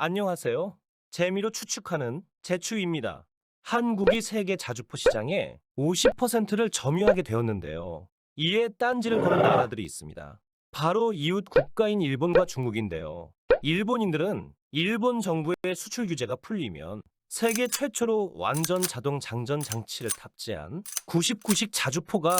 안녕하세요. 재미로 추측하는 재추입니다. 한국이 세계 자주포 시장의 50%를 점유하게 되었는데요. 이에 딴지를 거는 나라들이 있습니다. 바로 이웃 국가인 일본과 중국인데요. 일본인들은 일본 정부의 수출 규제가 풀리면 세계 최초로 완전 자동 장전 장치를 탑재한 99식 자주포가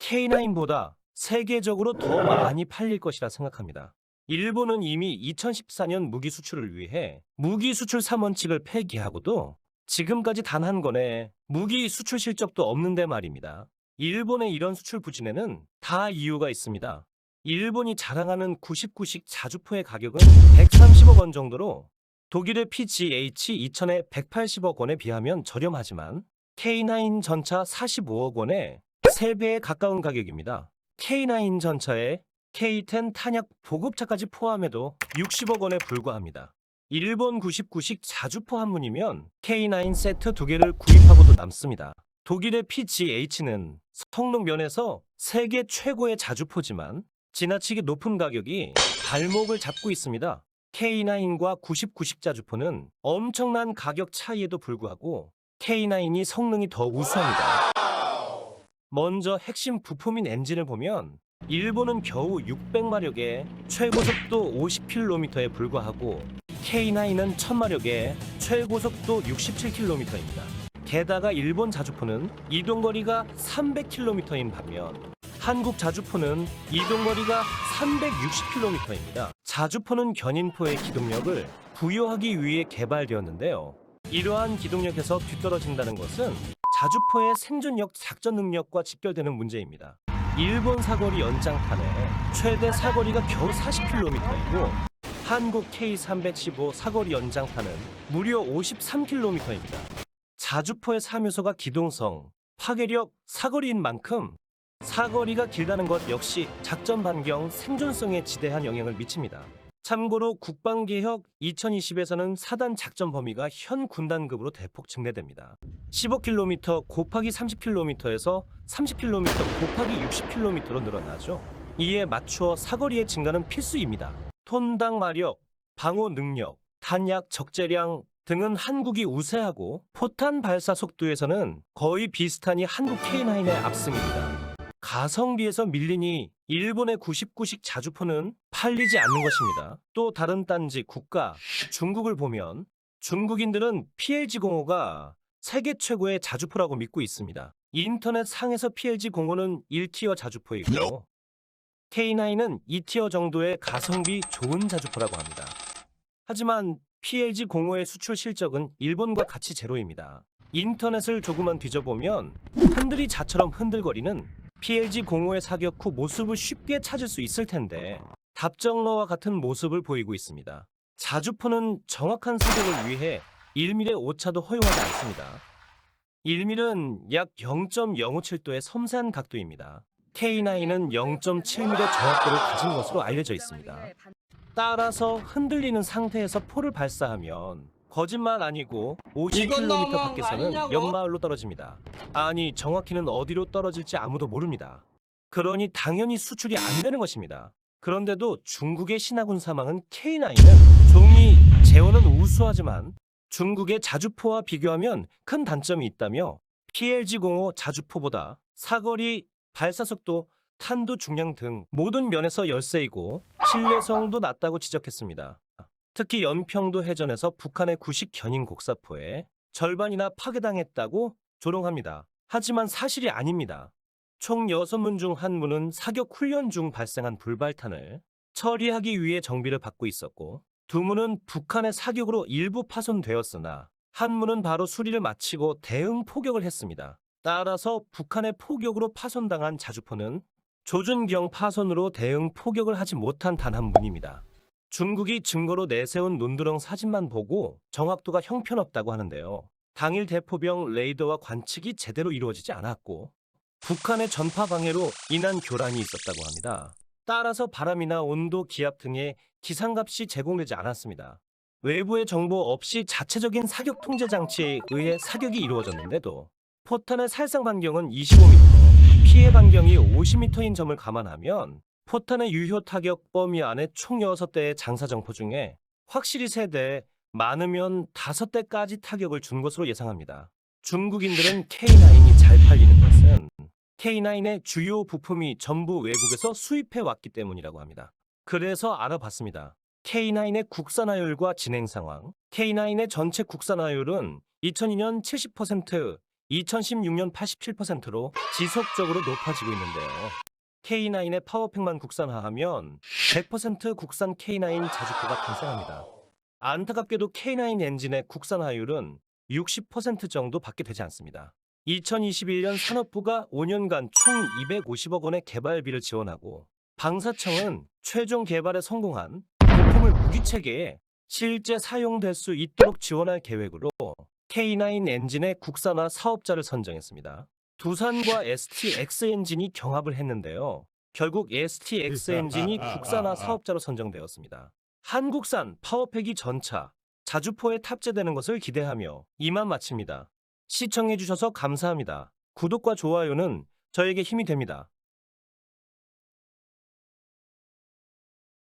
K9보다 세계적으로 더 많이 팔릴 것이라 생각합니다. 일본은 이미 2014년 무기 수출을 위해 무기 수출 3원칙을 폐기하고도 지금까지 단 한 건의 무기 수출 실적도 없는데 말입니다. 일본의 이런 수출 부진에는 다 이유가 있습니다. 일본이 자랑하는 99식 자주포의 가격은 130억 원 정도로 독일의 PGH-2000의 180억 원에 비하면 저렴하지만 K9 전차 45억 원에 3배에 가까운 가격입니다. K9 전차의 K10 탄약 보급차까지 포함해도 60억 원에 불과합니다. 일본 99식 자주포 한 문이면 K9 세트 2개를 구입하고도 남습니다. 독일의 PGH는 성능 면에서 세계 최고의 자주포지만 지나치게 높은 가격이 발목을 잡고 있습니다. K9과 99식 자주포는 엄청난 가격 차이에도 불구하고 K9이 성능이 더 우수합니다. 먼저 핵심 부품인 엔진을 보면 일본은 겨우 600마력에 최고속도 50km에 불과하고 K9은 1000마력에 최고속도 67km입니다. 게다가 일본 자주포는 이동거리가 300km인 반면 한국 자주포는 이동거리가 360km입니다. 자주포는 견인포의 기동력을 부여하기 위해 개발되었는데요. 이러한 기동력에서 뒤떨어진다는 것은 자주포의 생존력, 작전 능력과 직결되는 문제입니다. 일본 사거리 연장판의 최대 사거리가 겨우 40km이고 한국 K315 사거리 연장판은 무려 53km입니다. 자주포의 사묘소가 기동성, 파괴력, 사거리인 만큼 사거리가 길다는 것 역시 작전 반경, 생존성에 지대한 영향을 미칩니다. 참고로 국방개혁 2020에서는 사단 작전 범위가 현 군단급으로 대폭 증대됩니다. 15km 곱하기 30km에서 30km 곱하기 60km로 늘어나죠. 이에 맞추어 사거리의 증가는 필수입니다. 톤당 마력, 방호 능력, 탄약 적재량 등은 한국이 우세하고 포탄 발사 속도에서는 거의 비슷하니 한국 K9의 압승입니다. 가성비에서 밀리니 일본의 99식 자주포는 팔리지 않는 것입니다. 또 다른 딴지 국가 중국을 보면 중국인들은 PLG-05가 세계 최고의 자주포라고 믿고 있습니다. 인터넷 상에서 PLG-05는 1티어 자주포이고 K9은 2티어 정도의 가성비 좋은 자주포라고 합니다. 하지만 PLG-05의 수출 실적은 일본과 같이 제로입니다. 인터넷을 조금만 뒤져보면 흔들이 자처럼 흔들거리는 PLG-05의 사격 후 모습을 쉽게 찾을 수 있을 텐데 답정러와 같은 모습을 보이고 있습니다. 자주포는 정확한 사격을 위해 1mm의 오차도 허용하지 않습니다. 1mm는 약 0.057도의 섬세한 각도입니다. K9은 0.7mm의 정확도를 가진 것으로 알려져 있습니다. 따라서 흔들리는 상태에서 포를 발사하면 거짓말 아니고 50km 밖에서는 옆마을로 떨어집니다. 아니, 정확히는 어디로 떨어질지 아무도 모릅니다. 그러니 당연히 수출이 안 되는 것입니다. 그런데도 중국의 신하군 사망은 K9은 종이 제어는 우수하지만 중국의 자주포와 비교하면 큰 단점이 있다며 PLG-05 자주포보다 사거리, 발사속도, 탄도 중량 등 모든 면에서 열세이고 신뢰성도 낮다고 지적했습니다. 특히 연평도 해전에서 북한의 9식 견인 곡사포의 절반이나 파괴당했다고 조롱합니다. 하지만 사실이 아닙니다. 총 6문 중 1문은 사격 훈련 중 발생한 불발탄을 처리하기 위해 정비를 받고 있었고 2문은 북한의 사격으로 일부 파손되었으나 1문은 바로 수리를 마치고 대응 포격을 했습니다. 따라서 북한의 포격으로 파손당한 자주포는 조준경 파손으로 대응 포격을 하지 못한 단 1문입니다. 중국이 증거로 내세운 논두렁 사진만 보고 정확도가 형편없다고 하는데요. 당일 대포병 레이더와 관측이 제대로 이루어지지 않았고 북한의 전파 방해로 인한 교란이 있었다고 합니다. 따라서 바람이나 온도, 기압 등의 기상값이 제공되지 않았습니다. 외부의 정보 없이 자체적인 사격 통제 장치에 의해 사격이 이루어졌는데도 포탄의 살상 반경은 25m, 피해 반경이 50m인 점을 감안하면 포탄의 유효 타격 범위 안에 총 6대의 장사정포 중에 확실히 3대, 많으면 5대까지 타격을 준 것으로 예상합니다. 중국인들은 K9이 잘 팔리는 것은 K9의 주요 부품이 전부 외국에서 수입해 왔기 때문이라고 합니다. 그래서 알아봤습니다. K9의 국산화율과 진행 상황. K9의 전체 국산화율은 2002년 70%, 2016년 87%로 지속적으로 높아지고 있는데요. K9의 파워팩만 국산화하면 100% 국산 K9 자주포가 탄생합니다. 안타깝게도 K9 엔진의 국산화율은 60% 정도밖에 되지 않습니다. 2021년 산업부가 5년간 총 250억 원의 개발비를 지원하고 방사청은 최종 개발에 성공한 부품을 무기체계에 실제 사용될 수 있도록 지원할 계획으로 K9 엔진의 국산화 사업자를 선정했습니다. 두산과 STX 엔진이 경합을 했는데요. 결국 STX 엔진이 국산화 사업자로 선정되었습니다. 한국산 파워팩이 전차, 자주포에 탑재되는 것을 기대하며 이만 마칩니다. 시청해주셔서 감사합니다. 구독과 좋아요는 저에게 힘이 됩니다.